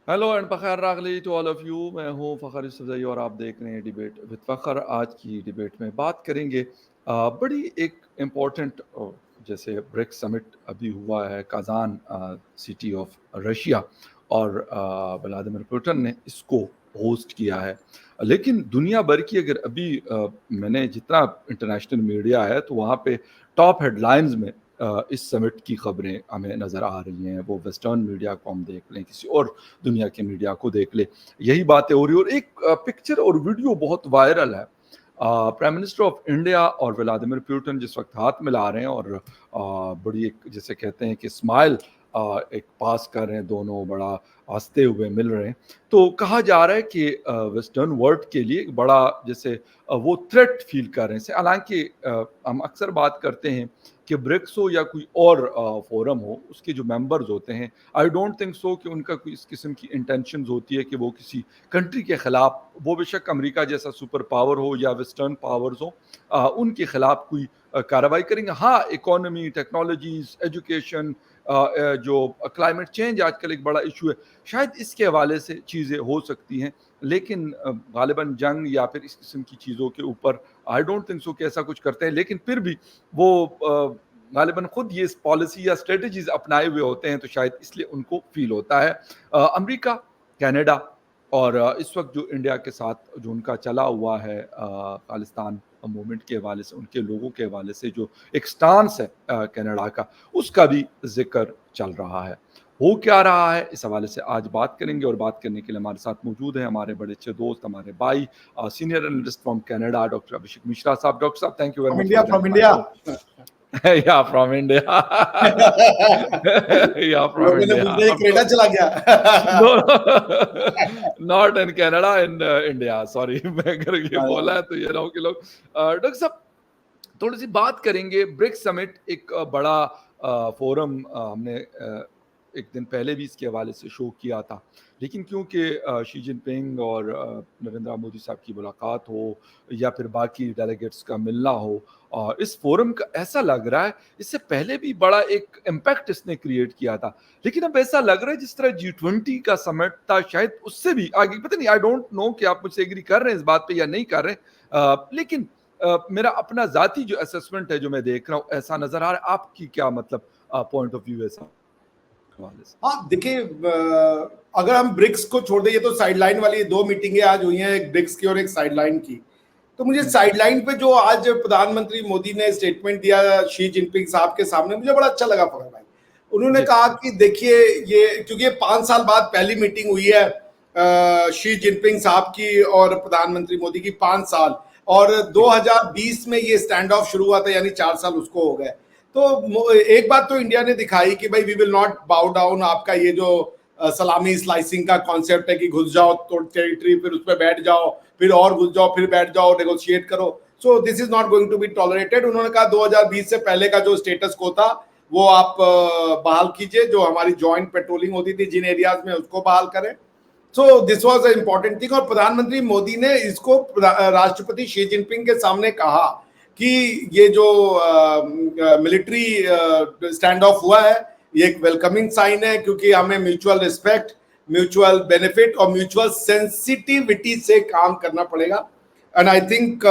Hello and Fakhar रागली to all of you. मैं हूँ फ़खर यूसुफ़ज़ई और आप देख रहे हैं डिबेट विद फ़खर। आज की डिबेट में बात करेंगे बड़ी एक इम्पोर्टेंट जैसे ब्रिक्स समिट अभी हुआ है काज़ान सिटी ऑफ रशिया, और व्लादिमीर पुतिन ने इसको होस्ट किया है। लेकिन दुनिया भर की अगर अभी मैंने जितना इंटरनेशनल मीडिया है तो वहाँ पे टॉप हेडलाइंस में इस समिट की खबरें हमें नज़र आ रही हैं। वो वेस्टर्न मीडिया को हम देख लें, किसी और दुनिया के मीडिया को देख ले, यही बातें हो रही है। और एक पिक्चर और वीडियो बहुत वायरल है। प्राइम मिनिस्टर ऑफ इंडिया और व्लादिमीर पुतिन जिस वक्त हाथ मिला रहे हैं और बड़ी एक जैसे कहते हैं कि स्माइल एक पास कर रहे हैं, दोनों बड़ा हंसते हुए मिल रहे हैं। तो कहा जा रहा है कि वेस्टर्न वर्ल्ड के लिए एक बड़ा जैसे वो थ्रेट फील कर रहे हैं। हालांकि हम अक्सर बात करते हैं कि ब्रिक्स हो या कोई और फोरम हो, उसके जो मेंबर्स होते हैं, आई डोंट थिंक सो कि उनका कोई इस किस्म की इंटेंशंस होती है कि वो किसी कंट्री के खिलाफ, वो बेशक अमेरिका जैसा सुपर पावर हो या वेस्टर्न पावर्स हो, उनके खिलाफ कोई कार्रवाई करेंगे। हाँ, इकोनॉमी, टेक्नोलॉजीज, एजुकेशन, जो क्लाइमेट चेंज आजकल एक बड़ा इशू है, शायद इसके हवाले से चीज़ें हो सकती हैं। लेकिन गालिबन जंग या फिर इस किस्म की चीज़ों के ऊपर आई डोंट थिंक सो कि ऐसा कुछ करते हैं। लेकिन फिर भी वो गालिबन खुद ये पॉलिसी या स्ट्रेटजीज अपनाए हुए होते हैं, तो शायद इसलिए उनको फील होता है। अमेरिका, कनाडा और इस वक्त जो इंडिया के साथ जो उनका चला हुआ है खालिस्तान मूवमेंट के हवाले से, उनके लोगों के हवाले से जो एक स्टांस है कनाडा का, उसका भी जिक्र चल रहा है। हो क्या रहा है, इस हवाले से आज बात करेंगे। और बात करने के लिए हमारे साथ मौजूद हैं हमारे बड़े अच्छे दोस्त, हमारे भाई, senior analyst from Canada, doctor Abhishek Mishra साहब। डॉक्टर साहब, thank you very much for from joining my India. Show. या फ्रॉम इंडिया। या फ्रॉम लोगों ने इंडिया, बोलते ऑफ कनाडा कोर्स। चला गया। No, not in Canada, in India. Sorry, मैं अगर ये बोला है तो ये रहो कि लोग डॉक्टर साहब थोड़ी सी बात करेंगे। ब्रिक्स समिट एक बड़ा फोरम, हमने एक दिन पहले भी इसके हवाले से शो किया था। लेकिन क्योंकि शी जिनपिंग और नरेंद्र मोदी साहब की मुलाकात हो या फिर बाकी डेलीगेट्स का मिलना हो, इस फोरम का ऐसा लग रहा है इससे पहले भी बड़ा एक इम्पैक्ट इसने क्रिएट किया था। लेकिन अब ऐसा लग रहा है जिस तरह G20 का समिट था, शायद उससे भी आगे। पता नहीं, आई डोंट नो कि आप मुझसे एग्री कर रहे हैं इस बात पे या नहीं कर रहे हैं। लेकिन मेरा अपना जाती जो असेसमेंट है, जो मैं देख रहा हूँ, ऐसा नजर आ रहा है। आपकी क्या मतलब पॉइंट ऑफ व्यू है इस हवाले से? हाँ देखिए, अगर हम ब्रिक्स को छोड़ दें, ये तो साइडलाइन वाली दो मीटिंगें आज हुई हैं, एक ब्रिक्स की और एक साइडलाइन की। तो मुझे साइडलाइन पे जो आज प्रधानमंत्री मोदी ने स्टेटमेंट दिया शी जिनपिंग साहब के सामने, मुझे बड़ा अच्छा लगा फखर भाई। उन्होंने जी कहा कि देखिए, ये क्योंकि ये 5 साल बाद पहली मीटिंग हुई है शी जिनपिंग साहब की और प्रधानमंत्री मोदी की, 5 साल। और जी 2020 में ये स्टैंड ऑफ शुरू हुआ था, यानी 4 साल उसको हो गए। तो एक बात तो इंडिया ने दिखाई कि भाई we will not bow down. आपका ये जो सलामी स्लाइसिंग का कॉन्सेप्ट है कि घुस जाओ तो टेरिटरी, फिर उस पर बैठ जाओ, फिर और घुस जाओ, फिर बैठ जाओ, नेगोशिएट करो। So this is not going to be tolerated. उन्होंने कहा 2020 से पहले का जो स्टेटस को था वो आप बहाल कीजिए, जो हमारी जॉइंट पेट्रोलिंग होती थी जिन एरियाज में, उसको बहाल करें। So this was a important thing. और प्रधानमंत्री मोदी ने इसको राष्ट्रपति शी जिनपिंग के सामने कहा कि ये जो मिलिट्री स्टैंड ऑफ हुआ है, ये एक वेलकमिंग साइन है, क्योंकि हमें म्यूचुअल रिस्पेक्ट, म्यूचुअल बेनिफिट और म्यूचुअल सेंसिटिविटी से काम करना पड़ेगा। And I think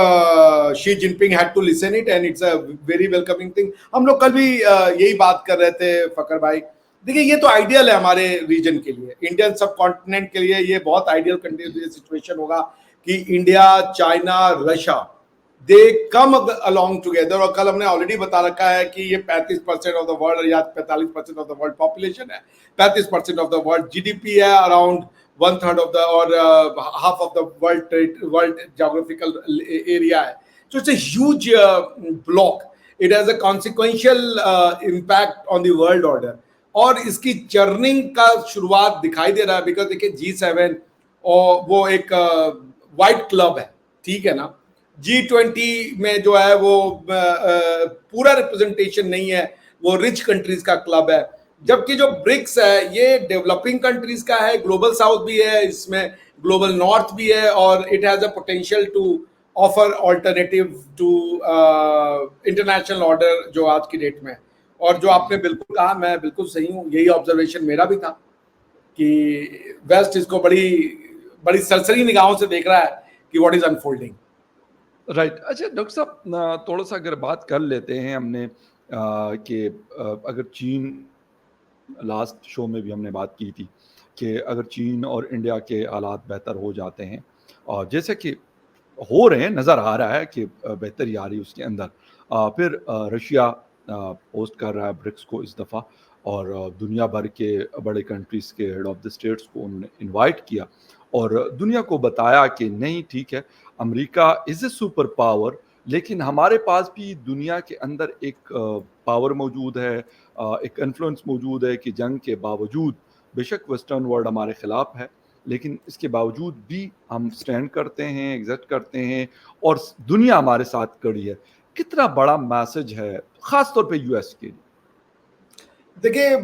Xi Jinping had to listen it, and it's a very welcoming thing. हम लोग कल भी यही बात कर रहे थे फकर भाई। देखिए, ये तो आइडियल है हमारे रीजन के लिए, इंडियन सब कॉन्टिनेंट के लिए ये बहुत आइडियल सिचुएशन होगा कि इंडिया, चाइना, रशिया, दे कम अलोंग टुगेदर। और कल हमने ऑलरेडी बता रखा है कि ये 35% ऑफ द वर्ल्ड या 45% ऑफ द वर्ल्ड पॉपुलेशन है, 35% ऑफ द वर्ल्ड जीडीपी है, अराउंड 1/3 ऑफ द और half of the world geographical area है। So it's a huge block. It has a consequential impact on the world order. और इसकी churning का शुरुआत दिखाई दे रहा है, बिकॉज देखिए G7 और वो एक वाइट क्लब है, ठीक है ना। G20 में जो है वो पूरा रिप्रेजेंटेशन नहीं है, वो रिच कंट्रीज का क्लब है। जबकि जो ब्रिक्स है ये डेवलपिंग कंट्रीज का है, ग्लोबल साउथ भी है इसमें, ग्लोबल नॉर्थ भी है, और it has a potential to offer alternative to international order जो आज की डेट में है। और जो आपने बिल्कुल कहा, मैं बिल्कुल सही हूँ, यही ऑब्जर्वेशन मेरा भी था कि वेस्ट इसको बड़ी बड़ी सरसरी निगाहों से देख रहा है कि व्हाट इज अनफोल्डिंग। राइट। अच्छा डॉक्टर साहब, थोड़ा सा अगर बात कर लेते हैं हमने कि अगर चीन, लास्ट शो में भी हमने बात की थी कि अगर चीन और इंडिया के हालात बेहतर हो जाते हैं और जैसे कि हो रहे हैं, नज़र आ रहा है कि बेहतरी आ रही है उसके अंदर, फिर रशिया होस्ट कर रहा है ब्रिक्स को इस दफ़ा, और दुनिया भर के बड़े कंट्रीज़ के हेड ऑफ द स्टेट्स को उन्होंने इनवाइट किया और दुनिया को बताया कि नहीं ठीक है, America is a super power, लेकिन हमारे पास भी दुनिया के अंदर एक पावर मौजूद है, एक इन्फ्लुएंस मौजूद है कि जंग के बावजूद बेशक वेस्टर्न वर्ल्ड हमारे खिलाफ है, लेकिन इसके बावजूद भी हम स्टैंड करते हैं, एग्जिस्ट करते हैं और दुनिया हमारे साथ खड़ी है। कितना बड़ा मैसेज है खास तौर पे यूएस के लिए। देखिए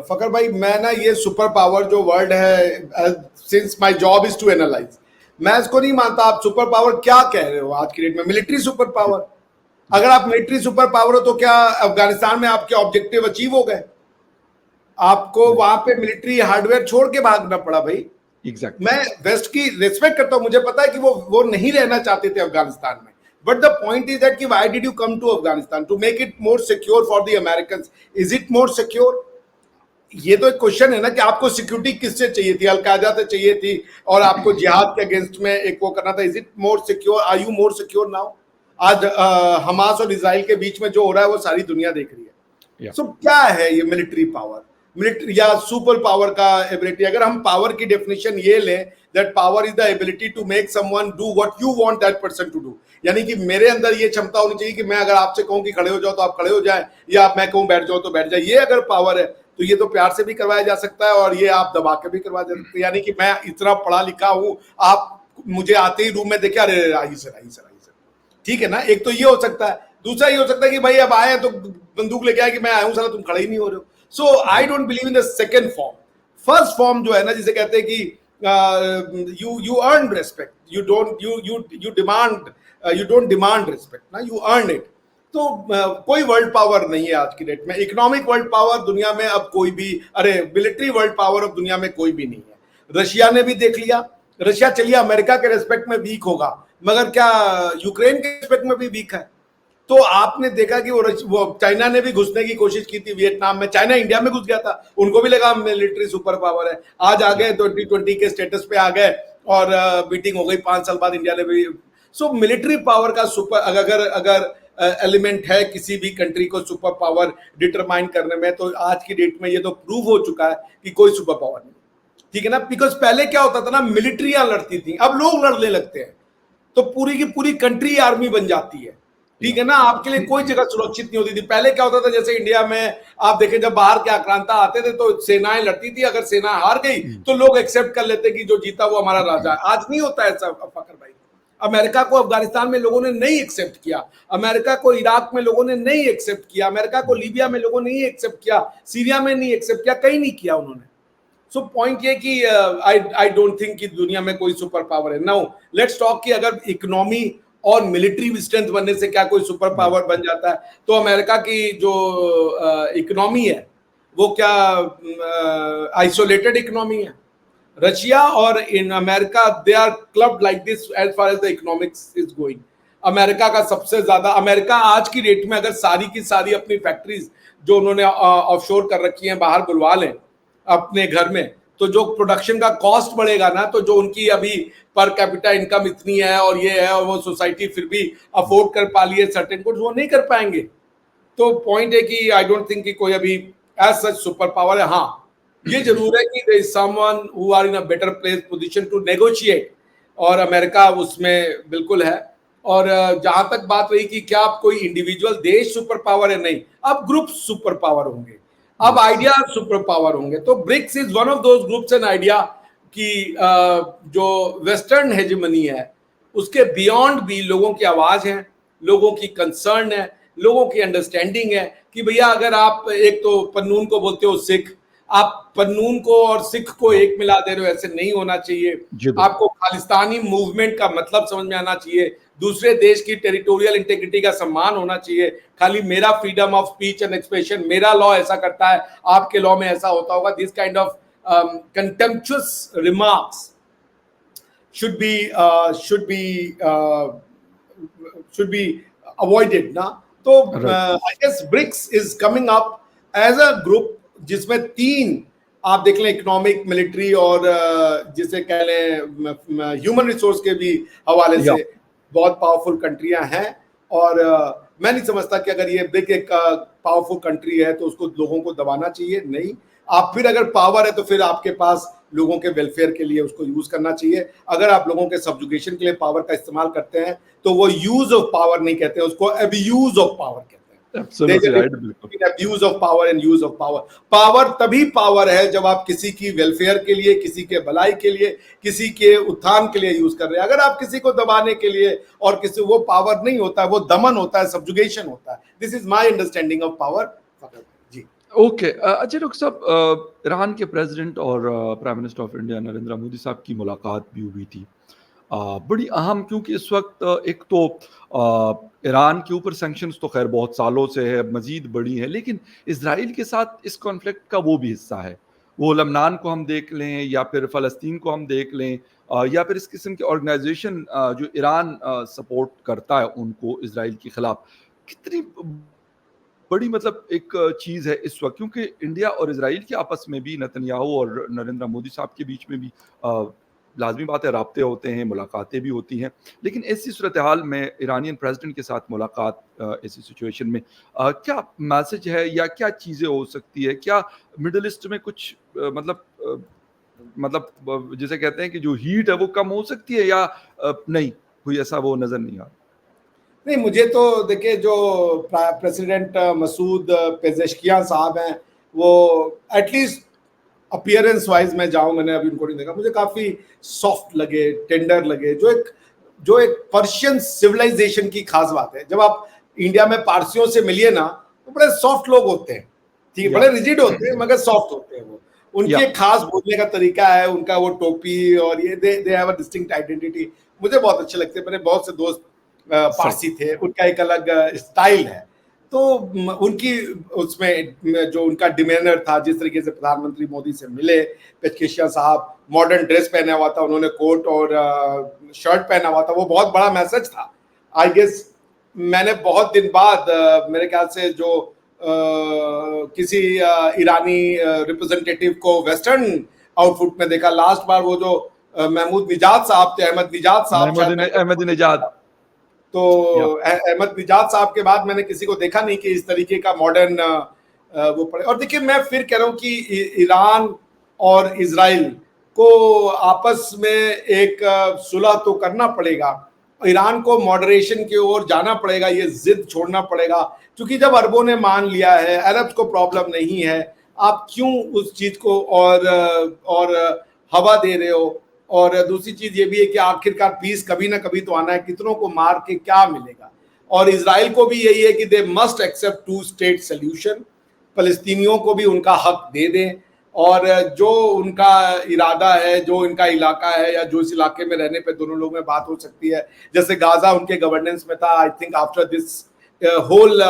फकर भाई, मैं ना ये सुपर पावर जो वर्ड है, since my job is to analyse, मैं इसको नहीं मानता। आप सुपर पावर क्या कह रहे हो आज की डेट में? Military super power? अगर आप मिलिट्री सुपर पावर हो तो क्या अफगानिस्तान में आपके ऑब्जेक्टिव अचीव हो गए? आपको वहां पे मिलिट्री हार्डवेयर छोड़ के भागना पड़ा भाई। एग्जैक्टली। मैं वेस्ट की रिस्पेक्ट करता हूं, मुझे पता है कि वो नहीं रहना चाहते थे अफगानिस्तान में, but the point is that कि why did you come to Afghanistan? To make it more secure for the Americans. Is it more secure? ये तो एक क्वेश्चन है ना कि आपको सिक्योरिटी किससे चाहिए थी? अलकायदा से चाहिए थी और आपको जिहाद के अगेंस्ट में एक वो करना था। Is it more secure? Are you more secure now? आज हमास और इसराइल के बीच में जो हो रहा है वो सारी दुनिया देख रही है। सो क्या है ये मिलिट्री पावर, मिलिट्री या सुपर पावर का एबिलिटी? अगर हम पावर की डेफिनेशन ये लें, that power is the ability to make someone do what you want that person to do, यानी कि मेरे अंदर ये क्षमता होनी चाहिए कि मैं अगर आपसे कहूं कि खड़े हो जाओ तो आप खड़े हो जाए, या मैं कहूं बैठ जाओ तो बैठ जाए। ये अगर पावर है तो ये तो प्यार से भी करवाया जा सकता है और ये आप दबा के भी करवा सकते हैं। यानी कि मैं इतना पढ़ा लिखा हूं, आप मुझे आते ही रूम में देखे, अरे आइए सर, आइए सर, आइए सर, ठीक है ना? एक तो ये हो सकता है। दूसरा ये हो सकता है कि भाई अब आए तो बंदूक लेके आए कि मैं आया हूं, साला तुम खड़े ही नहीं हो रहे हो। So I don't believe in the second form. First form जो है ना, जिसे कहते हैं कि you earn respect. You don't demand respect ना, you earn it. तो कोई वर्ल्ड पावर नहीं है आज की डेट में। इकोनॉमिक वर्ल्ड पावर दुनिया में अब कोई भी, अरे मिलिट्री वर्ल्ड पावर अब दुनिया में कोई भी नहीं है। रशिया ने भी देख लिया। रशिया चलिए अमेरिका के रेस्पेक्ट में वीक होगा, मगर क्या यूक्रेन के रेस्पेक्ट में भी वीक है? तो आपने देखा कि वो चाइना ने भी घुसने की कोशिश की थी वियतनाम में। चाइना इंडिया में घुस गया था, उनको भी लगा मिलिट्री सुपर पावर है। आज आ गए 2020 के स्टेटस पे आ गए और मीटिंग हो गई 5 साल बाद इंडिया ने भी। सो मिलिट्री पावर का सुपर अगर एलिमेंट है किसी भी कंट्री को सुपर पावर डिटरमाइन करने में, तो आज की डेट में ये तो प्रूव हो चुका है कि कोई सुपर पावर नहीं, ठीक है ना? बिकॉज पहले क्या होता था ना, मिलिट्रियां लड़ती थी, अब लोग लड़ने लगते हैं तो पूरी की पूरी कंट्री आर्मी बन जाती है, ठीक है ना? आपके लिए कोई जगह सुरक्षित नहीं होती थी। पहले क्या होता था, जैसे इंडिया में आप देखें, जब बाहर के आक्रांता आते थे तो सेनाएं लड़ती थी, अगर सेना हार गई तो लोग एक्सेप्ट कर लेते कि जो जीता वो हमारा राजा है। आज नहीं होता ऐसा फकर भाई। अमेरिका को अफगानिस्तान में लोगों ने नहीं एक्सेप्ट किया, अमेरिका को इराक में लोगों ने नहीं एक्सेप्ट किया, अमेरिका को लीबिया में लोगों ने नहीं एक्सेप्ट किया, सीरिया में नहीं एक्सेप्ट किया, कहीं नहीं किया उन्होंने। सो पॉइंट ये कि आई डोंट थिंक कि दुनिया में कोई सुपर पावर है। नाउ लेट्स टॉक कि अगर इकोनॉमी और मिलिट्री स्ट्रेंथ बनने से क्या कोई सुपर पावर बन जाता है, तो अमेरिका की जो इकोनॉमी है वो क्या आइसोलेटेड इकोनॉमी है? रशिया और इन America, they are clubbed like this as far as the economics is going. America का सबसे ज्यादा, अमेरिका आज की डेट में अगर सारी की सारी अपनी फैक्ट्रीज जो उन्होंने ऑफशोर कर रखी हैं बाहर बुलवा लें अपने घर में, तो जो प्रोडक्शन का कॉस्ट बढ़ेगा ना, तो जो उनकी अभी पर कैपिटा इनकम इतनी है और ये है, और वो सोसाइटी फिर भी अफोर्ड कर पा ली है सर्टेन गुड्स, वो नहीं कर पाएंगे। तो पॉइंट है कि आई डोंट थिंक कि कोई अभी एज सच सुपर पावर है। हाँ, ये जरूर है कि there is someone who are in a better place position to negotiate, और अमेरिका उसमें बिल्कुल है। और जहां तक बात रही कि क्या आप कोई इंडिविजुअल देश सुपर पावर है, नहीं, अब ग्रुप सुपर पावर होंगे, अब आइडिया सुपर पावर होंगे। तो BRICS is one of those groups and idea कि जो वेस्टर्न हेजेमनी है उसके बियॉन्ड भी लोगों की आवाज है, लोगों की कंसर्न है, लोगों की अंडरस्टैंडिंग है कि भैया अगर आप एक तो पन्नून को बोलते हो सिख, आप पन्नून को और सिख को एक मिला दे रहे हो, ऐसे नहीं होना चाहिए। आपको खालिस्तानी मूवमेंट का मतलब समझ में आना चाहिए, दूसरे देश की टेरिटोरियल इंटेग्रिटी का सम्मान होना चाहिए। खाली मेरा freedom of speech and expression, मेरा लॉ ऐसा करता है, आपके लॉ में ऐसा होता होगा, this kind of contemptuous remarks should be should be avoided ना. तो right, I guess BRICS is coming up as a group जिसमें तीन आप देख लें, इकोनॉमिक, मिलिट्री और जिसे कह लें ह्यूमन रिसोर्स के भी हवाले या से बहुत पावरफुल कंट्रियां हैं. और मैं नहीं समझता कि अगर ये ब्रिक एक पावरफुल कंट्री है तो उसको लोगों को दबाना चाहिए. नहीं, आप फिर अगर पावर है तो फिर आपके पास लोगों के वेलफेयर के लिए उसको यूज करना चाहिए. अगर आप लोगों के सब्जुगेशन के लिए पावर का इस्तेमाल करते हैं तो वो यूज ऑफ पावर नहीं कहते हैं, उसको अब्यूज ऑफ पावर कहते हैं. एब्सोल्युटली राइट, बिल्कुल. Abuse of power and use of power. Power तभी पावर है जब आप किसी की वेलफेयर के लिए, किसी के भलाई के लिए, किसी के उत्थान के लिए यूज कर रहे हैं. अगर आप किसी को दबाने के लिए और किसी, वो पावर नहीं होता है, वो दमन होता है, सब्जुगेशन होता है. This is my understanding of power. जी. ओके, अच्छा डॉक्टर साहब, ईरान के प्रेसिडेंट और prime minister of India Narendra Modi साहब की मुलाकात भी हुई थी. बड़ी अहम, क्योंकि इस वक्त एक तो ईरान के ऊपर सैंक्शंस तो खैर बहुत सालों से है, मजीद बड़ी है, लेकिन इजराइल के साथ इस कॉन्फ्लिक्ट का वो भी हिस्सा है. वो लबनान को हम देख लें या फिर फ़लस्तीन को हम देख लें, या फिर इस किस्म के ऑर्गेनाइजेशन जो ईरान सपोर्ट करता है उनको इजराइल के खिलाफ, कितनी बड़ी मतलब एक चीज़ है इस वक्त, क्योंकि इंडिया और इजराइल के आपस में भी, नेतन्याहू और नरेंद्र मोदी साहब के बीच में भी लाजमी बात है, राब्ते होते हैं, मुलाकातें भी होती हैं. लेकिन ऐसी सूरत हाल में ईरानियन प्रेसिडेंट के साथ मुलाकात, ऐसी सिचुएशन में क्या मैसेज है या क्या चीज़ें हो सकती है? क्या मिडल ईस्ट में कुछ मतलब जिसे कहते हैं कि जो हीट है वो कम हो सकती है, या नहीं, कोई ऐसा वो नज़र नहीं आ रहा? नहीं, मुझे तो देखिए, जो प्रेसिडेंट मसूद पेजेश्कियान साहब हैं, वो एटलीस्ट अपीयरेंस वाइज मैं जाऊं, मैंने अभी उनको नहीं देखा, मुझे काफी सॉफ्ट लगे, टेंडर लगे. जो एक पर्शियन सिविलाइजेशन की खास बात है. जब आप इंडिया में पारसियों से मिलिए ना, तो बड़े सॉफ्ट लोग होते हैं. ठीक है, या बड़े रिजिड होते हैं मगर सॉफ्ट होते हैं. वो या उनके खास बोलने का तरीका है, उनका वो टोपी और ये, they have a distinct identity. मुझे बहुत अच्छे लगते हैं. मेरे बहुत से दोस्त सही. पारसी थे, उनका एक अलग स्टाइल है. तो उनकी उसमें जो उनका डिमेनर था, जिस तरीके से प्रधानमंत्री मोदी से मिले, पेशकेशिया साहब मॉडर्न ड्रेस पहना हुआ था, उन्होंने कोट और शर्ट पहना हुआ था, वो बहुत बड़ा मैसेज था. आई गेस मैंने बहुत दिन बाद मेरे ख्याल से जो किसी ईरानी रिप्रेजेंटेटिव को वेस्टर्न आउटफिट में देखा. लास्ट बार वो जो महमूद निजात साहब थे, अहमद निजात साहब शायद, अहमदीनेजाद. तो या अहमद निजात साहब के बाद मैंने किसी को देखा नहीं कि इस तरीके का मॉडर्न वो पड़े. और देखिए, मैं फिर कह रहा हूँ कि ईरान और इजराइल को आपस में एक सुलह तो करना पड़ेगा. ईरान को मॉडरेशन की ओर जाना पड़ेगा, ये जिद छोड़ना पड़ेगा. क्योंकि जब अरबों ने मान लिया है, अरब को प्रॉब्लम नहीं है, आप क्यों उस चीज को और हवा दे रहे हो. और दूसरी चीज ये भी है कि आखिरकार पीस कभी ना कभी तो आना है. कितनों को मार के क्या मिलेगा. और इजराइल को भी यही है कि they must accept 2 state solution. फलस्तीनियों को भी उनका हक दे दें, और जो उनका इरादा है, जो इनका इलाका है, या जो इस इलाके में रहने पे दोनों लोगों में बात हो सकती है. जैसे गाजा उनके गवर्नेंस में था, I think after this whole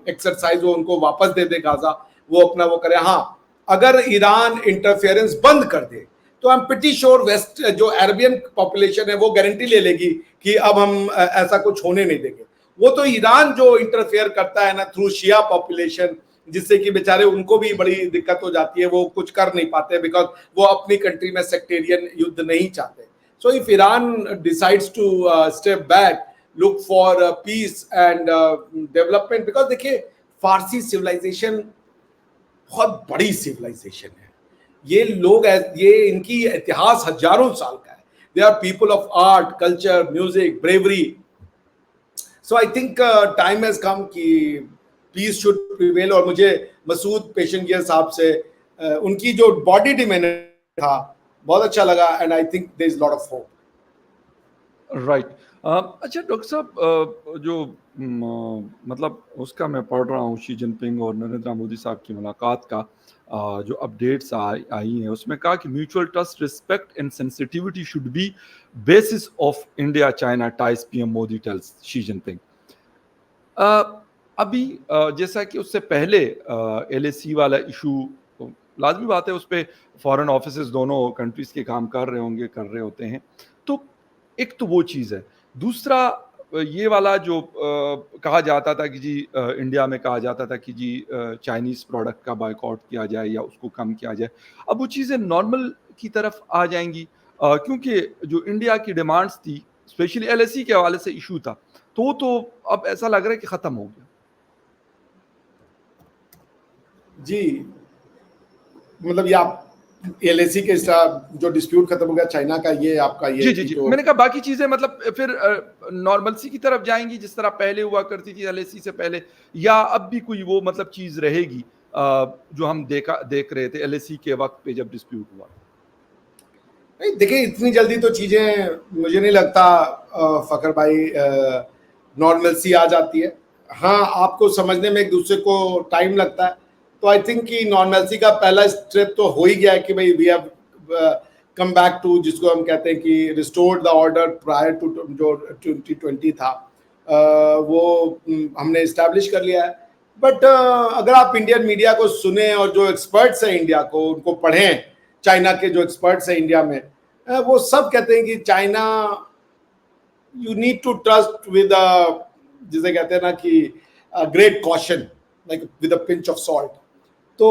exercise वो उनको वापस दे दे गाजा, वो अपना वो करे. हाँ, अगर ईरान इंटरफेरेंस बंद कर दे तो I am pretty sure west जो अरबियन पॉपुलेशन है वो गारंटी ले लेगी कि अब हम ऐसा कुछ होने नहीं देंगे. वो तो ईरान जो इंटरफेयर करता है ना थ्रू शिया पॉपुलेशन, जिससे कि बेचारे उनको भी बड़ी दिक्कत हो जाती है, वो कुछ कर नहीं पाते बिकॉज वो अपनी कंट्री में सेक्टेरियन युद्ध नहीं चाहते. So if Iran decides to step back, look for peace and development, because देखिए, फारसी सिविलाइजेशन बहुत बड़ी सिविलाइजेशन है. ये लोग, ये इनकी इतिहास हजारों साल का है. They are people of art, culture, music, bravery. So I think time has come कि पीस शुड प्रिवेल. और मुझे मसूद पेशेंगियर साहब से उनकी जो बॉडी डिमेनर था बहुत अच्छा लगा, and I think there is lot of hope. Right. अच्छा डॉक्टर साहब, जो मतलब उसका मैं पढ़ रहा हूँ, शी जिनपिंग और नरेंद्र मोदी साहब की मुलाकात का जो अपडेट्स आई हैं, उसमें कहा कि mutual trust, respect and sensitivity should be basis of India China ties, PM Modi tells Xi Jinping. अभी जैसा कि उससे पहले एलएसी वाला इशू लाज़मी बात है उस पे फ़ॉरेन ऑफ़िसेज़ दोनों कंट्रीज़ के काम कर रहे होते हैं। तो एक तो वो चीज़ है। दूसरा ये वाला जो कहा जाता था कि जी इंडिया में कहा जाता था कि जी चाइनीज़ प्रोडक्ट का बॉयकॉट किया जाए या उसको कम किया जाए। अब वो चीज़ें नॉर्मल की तरफ आ जाएँगी क्योंकि जो इंडिया की डिमांड्स थी, स्पेशली एलएसी के हवाले से इश्यू था, तो अब ऐसा लग रहा है कि ख़त्म हो गया। जी, मतलब ये आप एलएसी के जो डिस्प्यूट खत्म हो गया चाइना का, ये आपका ये जी, है जी, कि जी। जो मैंने कहा बाकी चीज़ें मतलब फिर नॉर्मलसी की तरफ जाएँगी जिस तरह पहले हुआ करती थी एलएसी से पहले या अब भी कोई वो मतलब चीज़ रहेगी जो हम देख रहे थे एलएसी के वक़्त पे जब डिस्प्यूट हुआ। नहीं, देखिए इतनी जल्दी तो चीजें मुझे नहीं लगता फखर भाई नॉर्मलसी आ जाती है। हाँ, आपको समझने में एक दूसरे को टाइम लगता है। तो आई थिंक कि नॉर्मलसी का पहला स्टेप तो हो ही गया है कि भाई we have come back to, जिसको हम कहते हैं कि restored the order prior to जो 2020 था। वो हमने इस्टेब्लिश कर लिया है। बट अगर आप इंडियन मीडिया को सुने और जो एक्सपर्ट्स हैं इंडिया को उनको पढ़ें, चाइना के जो एक्सपर्ट्स हैं इंडिया में, वो सब कहते हैं कि China, you need to trust with, जिसे कहते हैं ना कि great caution, like with a pinch of salt. तो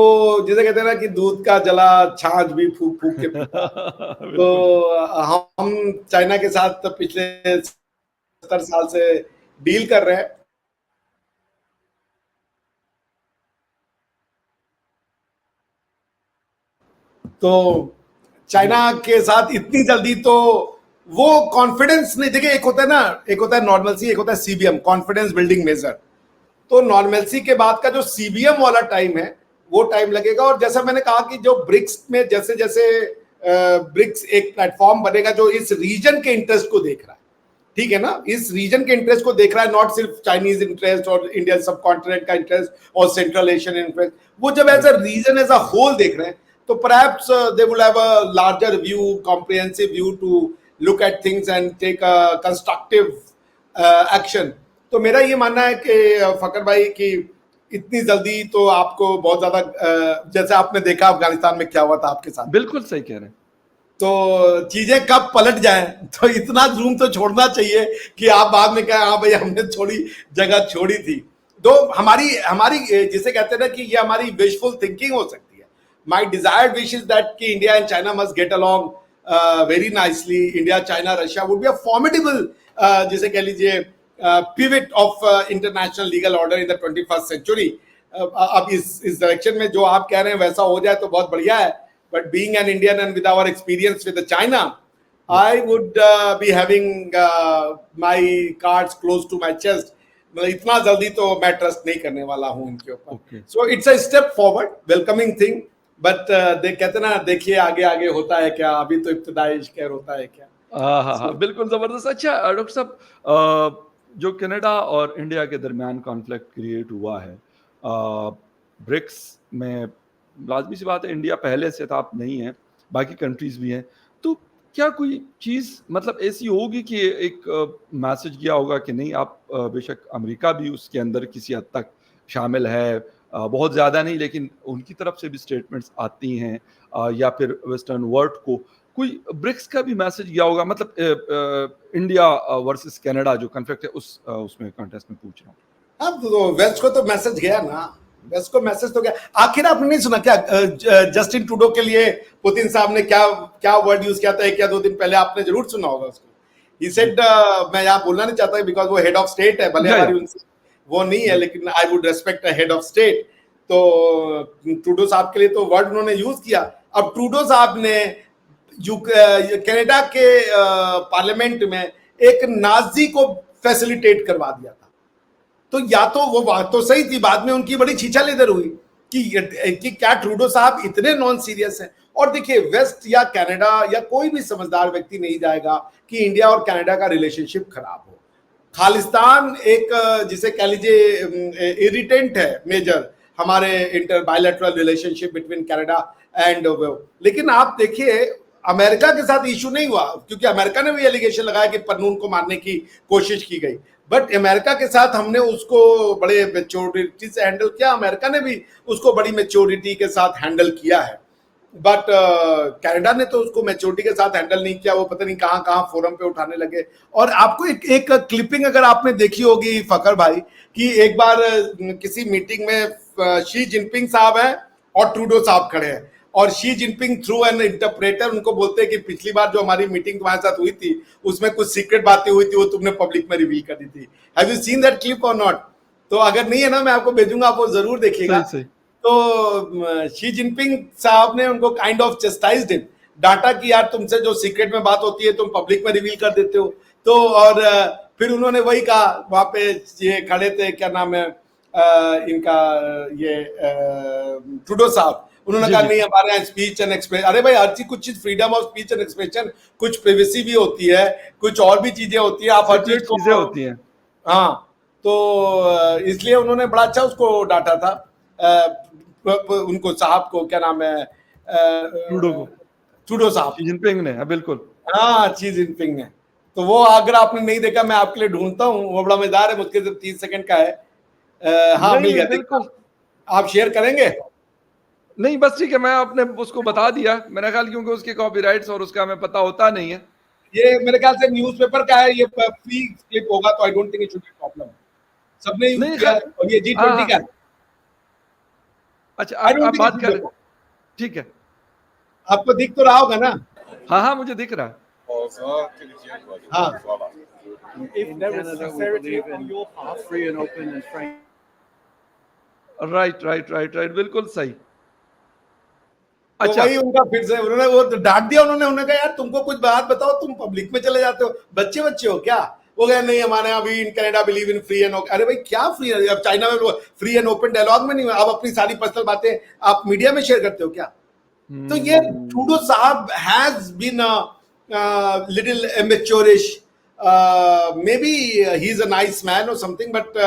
जिसे कहते हैं ना कि दूध का जला छाछ भी फूक फूक के पीता। तो बिल्कुल। हम चाइना के साथ पिछले 70 साल से डील कर रहे हैं। तो जी। चाइना के साथ इतनी जल्दी तो वो कॉन्फिडेंस नहीं, देखिए एक होता है ना, एक होता है नॉर्मलसी, एक होता है सीबीएम, कॉन्फिडेंस बिल्डिंग मेजर। तो नॉर्मलसी के बाद का जो सीबीएम वाला टाइम है वो टाइम लगेगा। और जैसा मैंने कहा कि जो ब्रिक्स में जैसे जैसे ब्रिक्स एक प्लेटफॉर्म बनेगा जो इस रीजन के इंटरेस्ट को देख रहा है, ठीक है ना, इस रीजन के इंटरेस्ट को देख रहा है, नॉट सिर्फ चाइनीज इंटरेस्ट और इंडियन सब कॉन्टिनेंट का इंटरेस्ट और सेंट्रल एशियन इंटरेस्ट, वो जब as a region as a whole देख रहे हैं तो perhaps they will have a larger view, comprehensive view to look at things and take a constructive action. तो मेरा ये मानना है कि फकर भाई कि इतनी जल्दी तो आपको बहुत ज्यादा जैसे आपने देखा अफगानिस्तान में क्या हुआ था आपके साथ, बिल्कुल सही कह रहे हैं। तो चीजें कब पलट जाएं, तो इतना रूम तो छोड़ना चाहिए कि आप बाद में कहें हाँ भाई हमने छोड़ी, जगह छोड़ी थी। तो हमारी हमारी जिसे कहते हैं ना कि ये हमारी विशफुल थिंकिंग हो सकती है। My desired wish is that कि India and China must get along very nicely. India, China, Russia would be a formidable, जिसे कह लीजिए pivot of international legal order in the 21st century. अब इस direction में जो आप कह रहे हैं वैसा हो जाए तो बहुत बढ़िया है। But being an Indian and with our experience with the China, I would be having my cards close to my chest. मतलब इतना जल्दी तो मैं ट्रस्ट नहीं करने वाला हूँ इनके ऊपर। Okay. So it's a step forward, welcoming thing. But देख कहते ना, देखिए आगे आगे होता है क्या, अभी तो इब्तिदाई इश्क होता है क्या। हाँ, हाँ, हाँ, So, बिल्कुल ज़बरदस्त। अच्छा डॉक्टर साहब जो कनाडा और इंडिया के दरमियान कॉन्फ्लिक्ट क्रिएट हुआ है ब्रिक्स में, लाज़मी सी बात है इंडिया पहले से था, अब नहीं है, बाकी कंट्रीज़ भी हैं। तो क्या कोई चीज़ मतलब ऐसी होगी कि एक मैसेज गया होगा कि नहीं आप बेशक अमेरिका भी उसके अंदर किसी हद तक शामिल है, बहुत ज़्यादा नहीं लेकिन उनकी तरफ से भी स्टेटमेंट्स आती हैं या फिर वेस्टर्न वर्ल्ड को कोई ब्रिक्स का भी मैसेज गया होगा, मतलब इंडिया वर्सेस कनाडा जो कॉन्फ्लिक्ट है उसमें कॉन्टेस्ट में पूछ रहा हूँ। अब तो वेस्ट को तो मैसेज गया ना, वेस्ट को मैसेज तो गया। आखिर आपने नहीं सुना क्या जस्टिन ट्रूडो के लिए पुतिन साहब ने क्या क्या वर्ड यूज किया था 1 या 2 दिन पहले, आपने जरूर सुना होगा उसको। ही सेड, मैं यहाँ बोलना नहीं चाहता बिकॉज वो हेड ऑफ स्टेट है, भले या हमारी उनसे वो नहीं है, लेकिन I would respect a head of state. तो ट्रूडो साहब के लिए तो वर्ड उन्होंने यूज किया। अब ट्रूडो साहब ने कनाडा के पार्लियामेंट में एक नाजी को फैसिलिटेट करवा दिया था। तो या तो वो बात तो सही थी, बाद में उनकी बड़ी छीछा लेदर हुई कि क्या ट्रूडो साहब इतने नॉन सीरियस हैं। और देखिए वेस्ट या कनाडा या कोई भी समझदार व्यक्ति नहीं जाएगा कि इंडिया और कनाडा का रिलेशनशिप खराब हो। खालिस्तान एक जिसे कह लीजिए इरिटेंट है मेजर हमारे inter bilateral relationship between Canada and, लेकिन आप देखिए अमेरिका के साथ इशू नहीं हुआ क्योंकि अमेरिका ने भी एलिगेशन लगाया कि पन्नून को मारने की कोशिश की गई। बट अमेरिका के साथ हमने उसको बड़े मेच्योरिटी से हैंडल किया, अमेरिका ने भी उसको बड़ी मेच्योरिटी के साथ हैंडल किया है। बट कनाडा ने तो उसको मैच्योरिटी के साथ हैंडल नहीं किया, वो पता नहीं कहाँ कहाँ फोरम पे उठाने लगे। और आपको एक क्लिपिंग अगर आपने देखी होगी फकर भाई, कि एक बार किसी मीटिंग में शी जिनपिंग साहब है और ट्रूडो साहब खड़े हैं, और Xi Jinping through an interpreter उनको बोलते हैं कि पिछली बार जो हमारी मीटिंग तुम्हारे साथ हुई थी उसमें कुछ सीक्रेट बातें हुई थी, वो तुमने पब्लिक में रिवील कर दी थी। Have you seen that clip और नॉट? तो अगर नहीं है ना, मैं आपको भेजूंगा, आप वो जरूर देखिएगा। सही सही। तो शी जिनपिंग साहब ने उनको काइंड ऑफ चेस्टाइज्ड हिम, डांटा कि यार तुमसे जो सीक्रेट में बात होती है तुम पब्लिक में रिवील कर देते हो। तो और फिर उन्होंने वही कहा, वहां पे ये खड़े थे, क्या नाम है इनका, ये ट्रूडो साहब, उन्होंने जी कहा जी। नहीं हमारे यहाँ स्पीच एंड एक्सप्रेशन। अरे भाई, हर चीज, कुछ चीज freedom of speech and expression, कुछ प्रिवेसी भी होती है, कुछ और भी चीजें होती है, आप हर चीज सीक्रेट को। चीजें होती हैं। हाँ, तो इसलिए उन्होंने बड़ा अच्छा उसको डांटा था, उनको साहब को, क्या नाम है, ट्रूडो को, ट्रूडो साहब। शी जिनपिंग ने, हाँ बिल्कुल। हाँ, शी जिनपिंग ने। तो वो अगर आपने नहीं देखा, मैं आपके लिए ढूंढता हूँ, वो बड़ा मजेदार है, मुझके सिर्फ 30 सेकंड का है। हाँ, मिल नहीं गया, देखा? बिल्कुल। आप शेयर करेंगे? नहीं बस ठीक है, मैं आपने उसको बता दिया, मेरा ख्याल, क्योंकि उसके कॉपीराइट्स और उसका हमें पता होता नहीं है। ये मेरे ख्याल से न्यूज़पेपर का है, ये फ्री क्लिप होगा, तो I don't think it should be problem. सबने यूज नहीं किया खैर। है, और ये जी हाँ ट्वेंटी हाँ। का है। अच्छा, आई आप डोंट थिंक इट बात शुड कर बी। रहे। ठीक है। आपको दिख तो रहा होगा ना? हाँ हाँ, मुझे दिख रहा है। हाँ, If there is sincerity on your part, free and open and frank. Right right right right, बिल्कुल सही। तो अच्छा। वही उनका फिर से उन्होंने वो तो डांट दिया, उन्होंने कहा यार तुमको कुछ बात बताओ, तुम पब्लिक में चले जाते हो, बच्चे बच्चे हो क्या? वो कहे नहीं, हमारे यहाँ भी in Canada believe in free and open. अरे भाई, क्या फ्री? अब चाइना में फ्री एंड ओपन डायलॉग में नहीं हुआ, अब अपनी सारी पर्सनल बातें आप मीडिया में शेयर करते हो क्या? तो ये ट्रूडो साहब has been little immaturish, maybe he is a nice man और something, but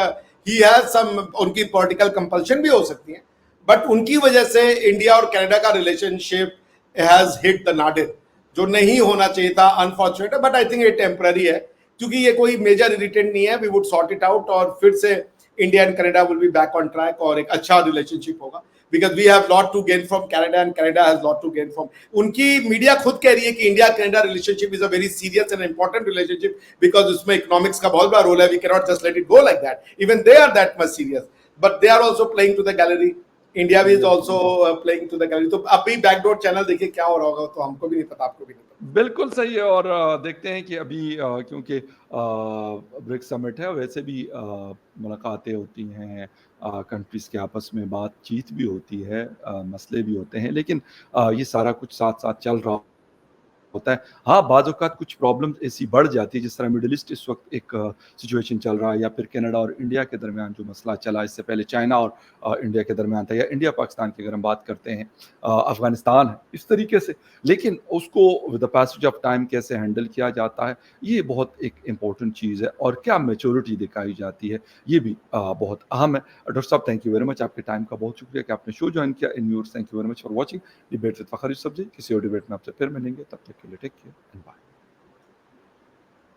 he has some, उनकी पॉलिटिकल कंपल्शन भी हो सकती है, बट उनकी वजह से इंडिया और कनाडा का relationship has hit the nadir, जो नहीं होना चाहिए था, अनफॉर्चुनेट है, बट आई थिंक ये टेम्पररी है, क्योंकि ये कोई मेजर इरिटेंट नहीं है। We would sort it out, और फिर से India and Canada will be back on track, और एक अच्छा रिलेशनशिप होगा, because we have lot to gain from Canada and Canada has lot to gain from। उनकी मीडिया खुद कह रही है कि India Canada relationship is a very serious and important relationship, because उसमें इकोनॉमिक्स का बहुत बड़ा रोल है, we can not just let it go like that, even they are that much serious, but they are also playing to the gallery, India भी is also playing to the gallery. तो अभी backdoor channel देखिए क्या हो रहा होगा, तो हमको भी नहीं पता, आपको भी नहीं पता। बिल्कुल सही है। और देखते हैं कि अभी क्योंकि ब्रिक्स समिट है, वैसे भी मुलाकातें होती हैं, कंट्रीज़ के आपस में बातचीत भी होती है, मसले भी होते हैं, लेकिन ये सारा कुछ साथ-साथ चल रहा होता है। हाँ, बाज़ औक़ात कुछ प्रॉब्लम्स ऐसी बढ़ जाती है, जिस तरह मिडल ईस्ट इस वक़्त एक सिचुएशन चल रहा है, या फिर कनाडा और इंडिया के दरमियान जो मसला चला, इससे पहले चाइना और इंडिया के दरमियान था, या इंडिया पाकिस्तान की अगर हम बात करते हैं, अफ़गानिस्तान है, इस तरीके से। लेकिन उसको with the passage of time कैसे हैंडल किया जाता है, ये बहुत एक इम्पोर्टेंट चीज़ है, और क्या मैच्योरिटी दिखाई जाती है, ये भी बहुत अहम है। डॉक्टर साहब, थैंक यू वेरी मच, आपके टाइम का बहुत शुक्रिया कि आपने शो जॉइन किया in viewers. Thank you very much for watching debate with Fakhar Yusuf ji. किसी और डिबेट में आपसे फिर मिलेंगे, तब तक के लिए टेक केयर एंड बाय।